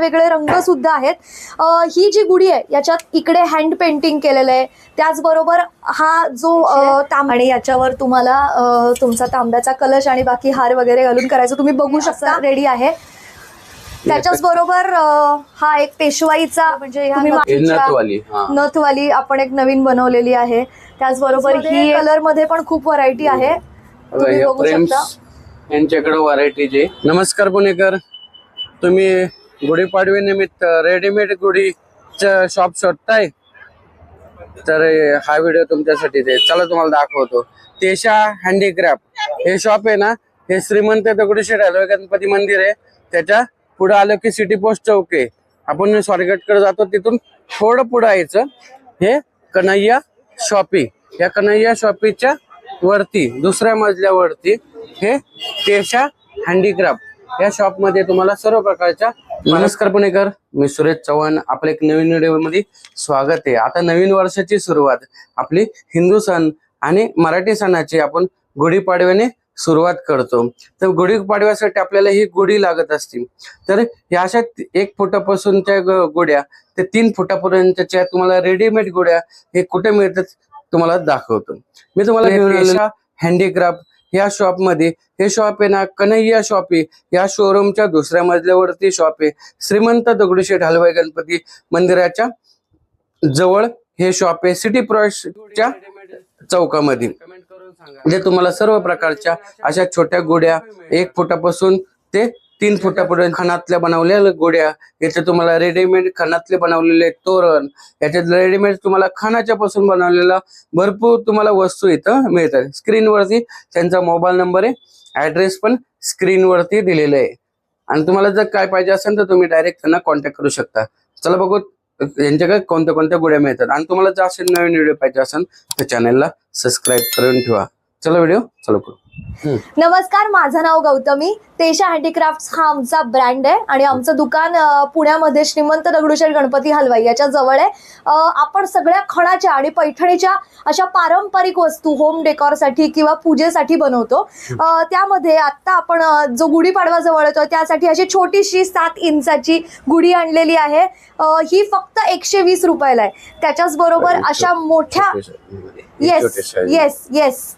वेगळे रंग सुद्धा आहेत. ही जी गुढी आहे याच्यात इकडे हँड पेंटिंग केलेलं आहे. त्याचबरोबर हा जो आणि याच्यावर तुम्हाला तुमचा तांब्याचा कलश आणि बाकी हार वगैरे घालून करायचं तुम्ही बघू शकता रेडी आहे. त्याच्याच बरोबर हा एक पेशवाईचा म्हणजे नथवाली आपण एक नवीन बनवलेली आहे. त्याचबरोबर ही कलर मध्ये पण खूप व्हरायटी आहे, तुम्ही बघू शकता. यांच्याकडे व्हरायटी. नमस्कार पुणेकर, तुम्ही गुढीपाडवे निमित्त रेडीमेड गुढीचं शॉप शोधताय तर हा व्हिडिओ तुमच्यासाठी आहे. चला तुम्हाला दाखवतो. तेशा हँडीक्राफ्ट हे शॉप आहे ना, हे श्रीमंत दगडूशेठ हलवाई गणपती मंदिर आहे. त्याच्या पुढे आलं की सिटी पोस्ट चौक आहे. आपण स्वारगेटकडे जातो, तिथून थोडं पुढे यायचं. हे कन्हैया शॉपी, या कन्हैया शॉपीच्या वरती दुसऱ्या मजल्यावरती हे तेशा हँडीक्राफ्ट या शॉप मध्ये तुम्हाला सर्व प्रकारच्या. नमस्कार पुणेकर, मी सुरेश चव्हाण. आपलं एक नवीन व्हिडिओ मध्ये स्वागत आहे. आता नवीन वर्षाची सुरुवात आपली हिंदू सण आणि मराठी सणाची आपण गुढीपाडव्याने सुरुवात करतो. तर गुढीपाडव्यासाठी आपल्याला ही गुढी लागत असते. तर या अशा 1 फुटापासूनच्या गुढ्या ते 3 फुटापर्यंतच्या तुम्हाला रेडीमेड गुढ्या हे कुठे मिळतात तुम्हाला दाखवतो. मी तुम्हाला हँडीक्राफ्ट या शॉप मध्ये, हे शॉप आहे ना कन्हैया शॉपी या शोरूमच्या दुसऱ्या मजल्यावरती शॉप आहे. श्रीमंत दगडूशेठ हलवाई गणपती मंदिराच्या जवळ हे शॉप आहे, सिटी प्रोच्या चौकामध्ये. जे तुम्हाला सर्व प्रकारच्या अशा छोट्या गुढ्या 1 फुटापासून ते 3 फुटापर्यंत खणातल्या बनवलेल्या गुढ्या, याचे तुम्हाला रेडीमेड खणातले बनवलेले तोरण, याच्यात रेडीमेड तुम्हाला खणाच्या पासून बनवलेला भरपूर तुम्हाला वस्तू इथं मिळतात. स्क्रीनवरती त्यांचा मोबाईल नंबर आहे, ऍड्रेस पण स्क्रीनवरती दिलेला आहे. आणि तुम्हाला जर काय पाहिजे असेल तर तुम्ही डायरेक्ट त्यांना कॉन्टॅक्ट करू शकता. चला बघू यांच्याकडे कोणत्या कोणत्या गुढ्या मिळतात. आणि तुम्हाला जर असे नवीन व्हिडिओ पाहिजे असेल तर चॅनलला सबस्क्राईब करून ठेवा. चला व्हिडिओ चालू करू. नमस्कार, माझं नाव गौतमी. तेशा हँडीक्राफ्ट हा आमचा ब्रँड आहे आणि आमचं दुकान पुण्यामध्ये श्रीमंत दगडूशेठ गणपती हलवाई याच्या जवळ आहे. आपण सगळ्या खणाच्या आणि पैठणीच्या अशा पारंपरिक वस्तू होम डेकॉरसाठी किंवा पूजेसाठी बनवतो. त्यामध्ये आता आपण जो गुढीपाडवा जवळ येतो त्यासाठी अशी छोटीशी 7 इंचाची गुढी आणलेली आहे. ही फक्त 120 रुपयाला आहे. त्याच्याच बरोबर अशा मोठ्या येस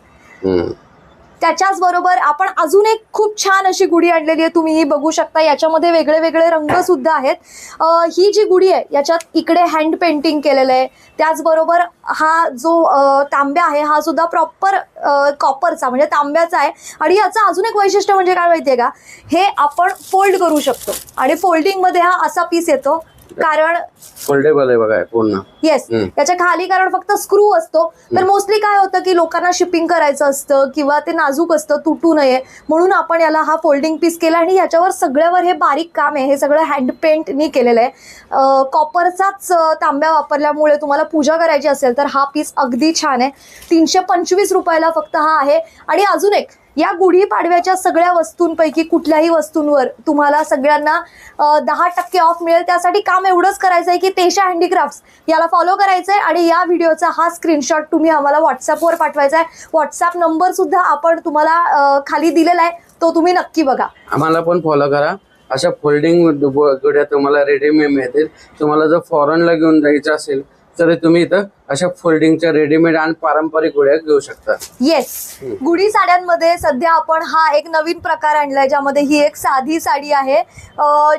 त्याच्याच बरोबर आपण अजून एक खूप छान अशी गुढी आणलेली आहे, तुम्ही ही बघू शकता. याच्यामध्ये वेगळे वेगळे रंग सुद्धा आहेत. ही जी गुढी आहे याच्यात इकडे हँड पेंटिंग केलेलं आहे. त्याचबरोबर हा जो तांब्या आहे हा सुद्धा प्रॉपर कॉपरचा म्हणजे तांब्याचा आहे. आणि याचं अजून एक वैशिष्ट्य म्हणजे काय माहितीये का, हे आपण फोल्ड करू शकतो आणि फोल्डिंग मध्ये हा असा पीस येतो. कारण फोल्डेबल आहे बघा पूर्ण. येस, त्याच्या खाली कारण फक्त स्क्रू असतो. तर मोस्टली काय होतं की लोकांना शिपिंग करायचं असतं किंवा ते नाजूक असतं, तुटू नये म्हणून आपण याला हा फोल्डिंग पीस केला. आणि याच्यावर सगळ्यावर हे बारीक काम आहे, हे सगळं हँड पेंटनी केलेलं आहे. कॉपरचाच तांब्या वापरल्यामुळे तुम्हाला पूजा करायची असेल तर हा पीस अगदी छान आहे. 325 रुपयाला फक्त हा आहे. आणि अजून एक, या गुढी पाडव्याच्या सगळ्या वस्तूंपैकी कुठल्याही वस्तूंवर तुम्हाला सगळ्यांना 10% ऑफ मिळेल. त्यासाठी काम एवढंच करायचं आहे की तेशा हँडीक्राफ्ट्स याला फॉलो करायचं आहे आणि या व्हिडिओचा हा स्क्रीनशॉट तुम्ही आम्हाला व्हॉट्सअपवर पाठवायचा आहे. व्हॉट्सअप नंबर सुद्धा आपण तुम्हाला खाली दिलेला आहे, तो तुम्ही नक्की बघा. आम्हाला पण फॉलो करा. अशा फोल्डिंग गुढ्या तुम्हाला रेडीमेड मिळतील. तुम्हाला जर फॉरेनला घेऊन जायचं असेल तर तुम्ही इथं अशा फोल्डिंगच्या रेडीमेड आणि पारंपरिक गुढ्या घेऊ शकता. येस, गुढी साड्यांमध्ये सध्या आपण हा एक नवीन प्रकार आणलाय, ज्यामध्ये ही एक साधी साडी आहे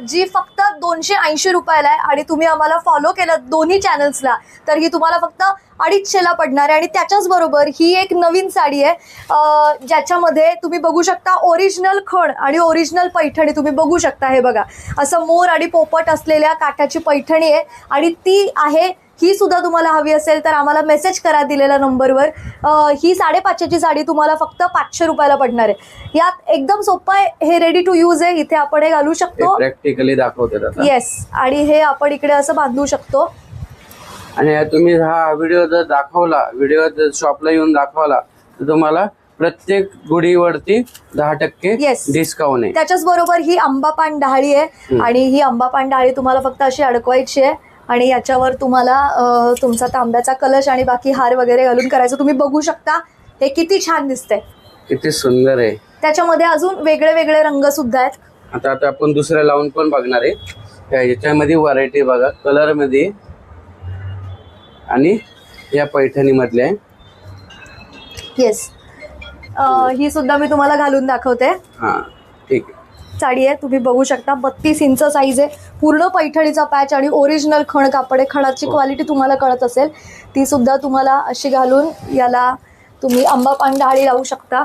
जी फक्त 280 रुपयाला आहे. आणि तुम्ही आम्हाला फॉलो केलं दोन्ही चॅनल्सला तर ही तुम्हाला फक्त 250ला पडणार आहे. आणि त्याच्याच बरोबर ही एक नवीन साडी आहे ज्याच्यामध्ये तुम्ही बघू शकता ओरिजिनल खण आणि ओरिजिनल पैठणी तुम्ही बघू शकता. हे बघा, असं मोर आणि पोपट असलेल्या काठाची पैठणी आहे आणि ती आहे. ही सुद्धा तुम्हाला हवी असेल तर आम्हाला मेसेज करा दिलेल्या नंबरवर. ही 550ची साडी तुम्हाला फक्त 500 रुपयाला पडणार आहे. यात एकदम सोपं आहे, हे रेडी टू यूज आहे. इथे आपण हे घालू शकतो, प्रॅक्टिकली दाखवते. येस, आणि हे आपण इकडे असं बांधू शकतो. आणि तुम्ही हा व्हिडिओ जर दाखवला, व्हिडिओ जर शॉपला येऊन दाखवला तर तुम्हाला प्रत्येक गुढीवरती 10% डिस्काउंट आहे. त्याच्याच बरोबर ही आंबापान डहाळी आहे आणि ही आंबापान डहाळी तुम्हाला फक्त अशी अडकवायची आहे आणि याच्यावर तुम्हाला तुमचा तांब्याचा कलश आणि बाकी हार वगैरे घालून करायचं. तुम्ही बघू शकता हे किती छान दिसतंय, किती सुंदर आहे. त्याच्यामध्ये अजून वेगळे वेगळे रंग सुद्धा आहेत. आता आपण दुसऱ्या लावून पण बघणार आहे. याच्यामध्ये व्हरायटी बघा, कलर मध्ये आणि या पैठणी मधल्या. येस, ही सुद्धा मी तुम्हाला घालून दाखवते. हा ठीक आहे. साडी आहे, तुम्ही बघू शकता 32 इंच साईज आहे. पूर्ण पैठणीचा पॅच आणि ओरिजिनल खण कापड आहे. खणाची क्वालिटी तुम्हाला कळत असेल, ती सुद्धा तुम्हाला अशी घालून याला तुम्ही आंबा पान डहाळी लावू शकता.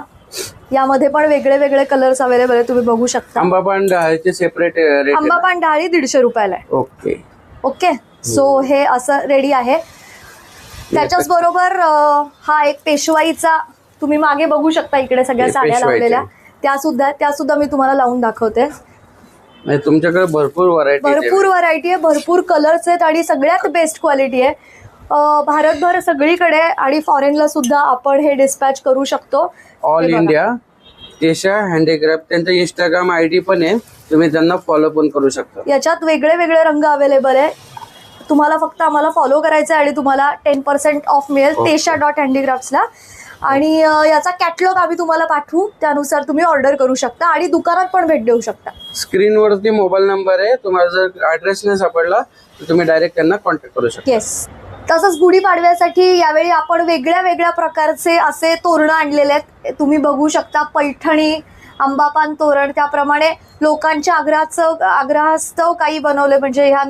यामध्ये पण वेगळे वेगळे कलर्स अवेलेबल आहे, तुम्ही बघू शकता. आंबा पान डहाळीचे सेपरेट रेट. आंबा पान डहाळी 150 रुपयाला आहे. ओके ओके, सो हे असं रेडी आहे. त्याच्याच बरोबर हा एक पेशवाईचा तुम्ही मागे बघू शकता, इकडे सगळ्या हे साड्या पेशवाईचे. लावलेल्या त्या सुद्धा मी तुम्हाला लावून दाखवते. नाही, तुमच्याकडे भरपूर व्हरायटी आहे, भरपूर कलर्स आहेत आणि सगळ्यात बेस्ट क्वालिटी आहे. भारतभर सगळीकडे आणि फॉरेनला सुद्धा आपण हे डिस्पॅच करू शकतो. All India. तेशा हँडीक्राफ्ट त्यांचा इंस्टाग्राम ID पण आहे, तुम्ही त्यांना फॉलो पण करू शकता. याच्यात वेगळे वेगळे रंग अवेलेबल आहे. तुम्हाला फक्त आम्हाला फॉलो करायचं आहे आणि तुम्हाला 10% ऑफ मिळेल tesha.handicraftsला. आणि याचा कॅटलॉग आम्ही तुम्हाला पाठवू, त्यानुसार तुम्ही ऑर्डर करू शकता आणि दुकानात पण भेट देऊ शकता. स्क्रीनवरती मोबाईल नंबर आहे, तुम्हाला जर ऍड्रेस नाही सापडला तर तुम्ही डायरेक्ट त्यांना कॉन्टॅक्ट करू शकता. येस. तसंच गुढीपाडव्यासाठी यावेळी आपण वेगळ्या वेगळ्या प्रकारचे असे तोरणं आणलेले आहेत. तुम्ही बघू शकता, पैठणी, आंबापान तोरण, त्याप्रमाणे लोकांच्या आग्रहास्तव काही बनवले, म्हणजे ह्या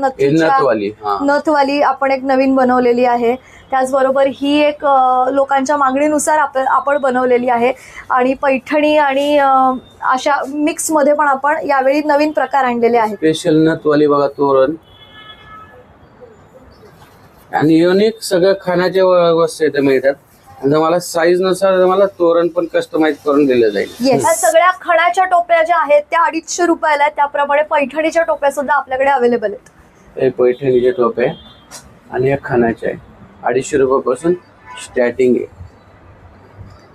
नथवाली आपण एक नवीन बनवलेली आहे. त्याचबरोबर ही एक लोकांच्या मागणीनुसार आपण बनवलेली आहे. आणि पैठणी आणि अशा मिक्समध्ये पण आपण यावेळी नवीन प्रकार आणलेले आहेत. स्पेशल नथवाली बघा तोरण आणि युनिक सगळं खाण्याच्या वस्तू इथे मिळतात. मला साईज नुसार मला तोरण पण कस्टमाइज करून दिलं जाईल. येस, सगळ्या खणाच्या टोप्या ज्या आहेत त्या 250 रुपयाला आहेत. त्याप्रमाणे पैठणीच्या टोप्या सुद्धा आपल्याकडे अवेलेबल आहेत. हे पैठणीचे टोपे आणि एक खाण्याचे आहे. 250 रुपयापासून स्टार्टिंग आहे.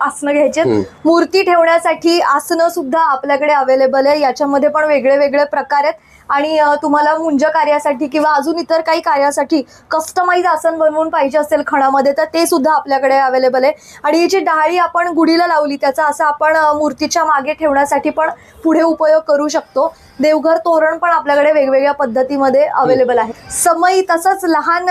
आसनं घ्यायचे, मूर्ती ठेवण्यासाठी आसनं सुद्धा आपल्याकडे अवेलेबल आहे. याच्यामध्ये पण वेगळे वेगळे प्रकार आहेत. आणि तुम्हाला मुंज कार्यासाठी किंवा अजून इतर काही कार्यासाठी कस्टमाइज आसन बनवून पाहिजे असेल खणामध्ये, तर ते सुद्धा आपल्याकडे अवेलेबल आहे. आणि ही जी डहाळी आपण गुढीला लावली, त्याचा असं आपण मूर्तीच्या मागे ठेवण्यासाठी पण पुढे उपयोग करू शकतो. देवघर तोरण पण आपल्याकडे वेगवेगळ्या पद्धतीमध्ये अवेलेबल आहे. समई, तसंच लहान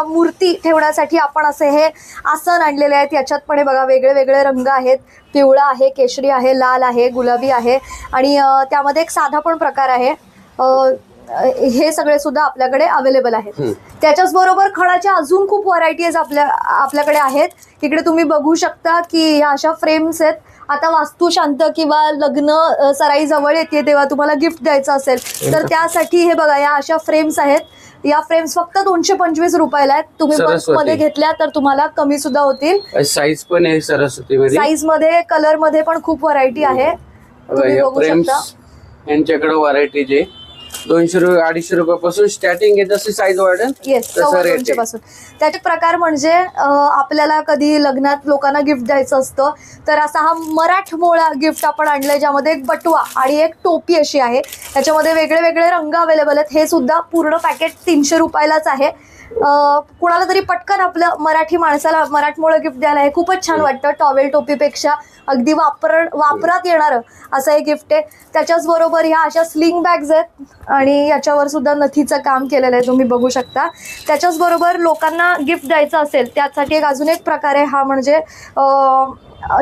मूर्ती ठेवण्यासाठी आपण असे हे आसन आणलेले आहेत. याच्यात पण हे बघा वेगळे वेगळे रंग आहेत. पिवळा आहे, केशरी आहे, लाल आहे, गुलाबी आहे आणि त्यामध्ये एक साधा पण प्रकार आहे. हे सगळे सुद्धा आपल्याकडे अवेलेबल आहेत. त्याच्याच बरोबर खणाच्या अजून खूप व्हरायटीज आपल्याकडे आहेत. इकडे तुम्ही बघू शकता की ह्या अशा फ्रेम्स आहेत. आता वास्तुशांत किंवा लग्न सराई जवळ येते तेव्हा तुम्हाला गिफ्ट द्यायचं असेल तर त्यासाठी हे बघा, या अशा फ्रेम्स आहेत. या फ्रेम्स फक्त 225 रुपयाला आहेत. तुम्ही बल्कमध्ये घेतल्या तर तुम्हाला कमी सुद्धा होतील. साईज पण आहे सरस्वती साईज मध्ये, कलर मध्ये पण खूप व्हरायटी आहे. तुम्ही बघू शकता यांच्याकडे व्हरायटी जे 200-250 रुपयापासून स्टार्टिंग आहे. जशी साईज वाढेल तसं रेट पासून. त्याचे प्रकार म्हणजे आपल्याला कधी लग्नात लोकांना गिफ्ट द्यायचं असतं तर असा हा मराठमोळा गिफ्ट आपण आणलाय, ज्यामध्ये एक बटवा आणि एक टोपी अशी आहे. त्याच्यामध्ये वेगळे वेगळे रंग अवेलेबल आहेत. हे सुद्धा पूर्ण पॅकेट 300 रुपयालाच आहे. कुणाला तरी पटकन आपलं मराठी माणसाला मराठमोळं गिफ्ट द्यायला हे खूपच छान वाटतं. टॉवेल टोपीपेक्षा अगदी वापरात येणारं असं हे गिफ्ट आहे. त्याच्याच बरोबर ह्या अशा स्लिंग बॅग्स आहेत आणि याच्यावर सुद्धा नथीचं काम केलेलं आहे, तुम्ही बघू शकता. त्याच्याच बरोबर लोकांना गिफ्ट द्यायचं असेल त्यासाठी एक अजून एक प्रकार आहे, हा म्हणजे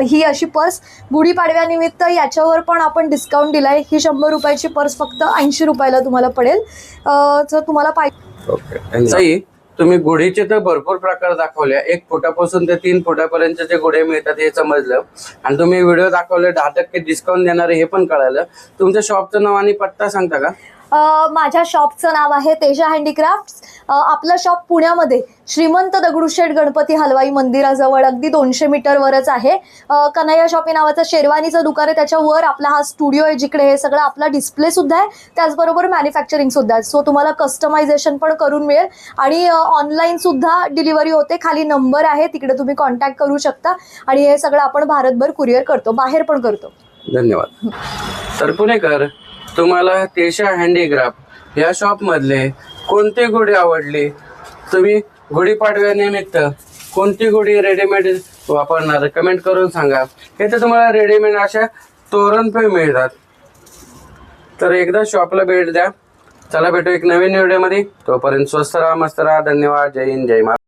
ही अशी पर्स. गुढीपाडव्यानिमित्त याच्यावर पण आपण डिस्काउंट दिलाय. ही 100 रुपयाची पर्स फक्त 80 रुपयाला तुम्हाला पडेल. जर तुम्हाला पाहिजे. तुम्ही गुढीचे तर भरपूर प्रकार दाखवले. 1 फुटापासून ते 3 फुटापर्यंत जे गुढे मिळतात हे समजलं. आणि तुम्ही व्हिडिओ दाखवले 10% डिस्काउंट देणारे हे पण कळालं. तुमच्या शॉपचं नाव आणि पत्ता सांगता का? माझ्या शॉपचं नाव आहे तेजा हँडीक्राफ्ट्स. आपलं शॉप पुण्यामध्ये श्रीमंत दगडूशेठ गणपती हलवाई मंदिराजवळ अगदी 200 मीटरवरच आहे. कन्हैया शॉपिंग नावाचं शेरवानीचं दुकान आहे, त्याच्यावर आपला हा स्टुडिओ आहे, जिकडे हे सगळं आपला डिस्प्ले सुद्धा आहे. त्याचबरोबर मॅन्युफॅक्चरिंग सुद्धा आहे. सो तुम्हाला कस्टमायझेशन पण करून मिळेल आणि ऑनलाईन सुद्धा डिलिव्हरी होते. खाली नंबर आहे, तिकडे तुम्ही कॉन्टॅक्ट करू शकता. आणि हे सगळं आपण भारतभर कुरिअर करतो, बाहेर पण करतो. धन्यवाद. तर पुणेकर, तुम्हाला तेशा हँडीक्राफ्ट या शॉप मधले कोणती गुढी आवडली? तुम्ही गुढीपाडव्यानिमित्त कोणती गुढी रेडीमेड वापरणार कमेंट करून सांगा. हे तर तुम्हाला रेडीमेड अशा तोरण पण मिळतात. तर एकदा शॉपला भेट द्या चला भेटू एक नवीन व्हिडिओ मध्ये. तोपर्यंत स्वस्त राहा, मस्त राहा. धन्यवाद. जय हिंद, जय महाराष्ट्र.